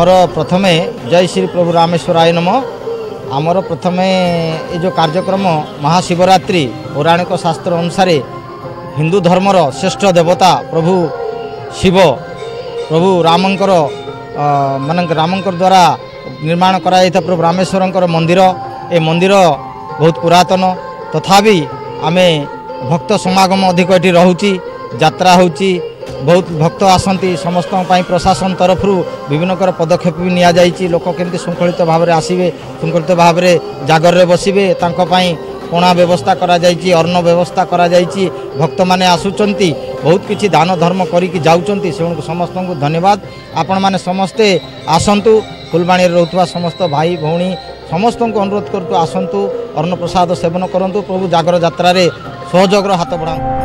आमर प्रथमे जय श्री प्रभु रामेश्वराय नमः। आमर प्रथमे ये जो कार्यक्रम महाशिवरात्रि पौराणिक शास्त्र अनुसार हिंदू धर्मर श्रेष्ठ देवता प्रभु शिव प्रभु रामंकर रामंकर द्वारा निर्माण कराई प्रभु रामेश्वरंकर मंदिर। ए मंदिर बहुत पुरातन तथापि आमे भक्त समागम अधिक ये रोची यात्रा होची बहुत भक्त आसती समस्त प्रशासन तरफ विभिन्न पदक्षेप भी निया जाइछि। लोक केमती श्रृंखलित भाव में आसवे श्रृंखलित भाव में जागर रे बसिबे तांको पई कोणा व्यवस्था करा जाइछि अन्न व्यवस्था करा जाइछि। भक्त माने आसुचंती बहुत किछि दान धर्म करिकि जाउचंती से समस्त को धन्यवाद। आपण माने समस्ते आसंतु फुलबाणी रहउतवा समस्त भाई भौणी समस्त को अनुरोध करतु आसंतु अन्न प्रसाद सेवन करंतु प्रभु जागर यात्रा रे सहयोग हाथ बढ़ाऊ।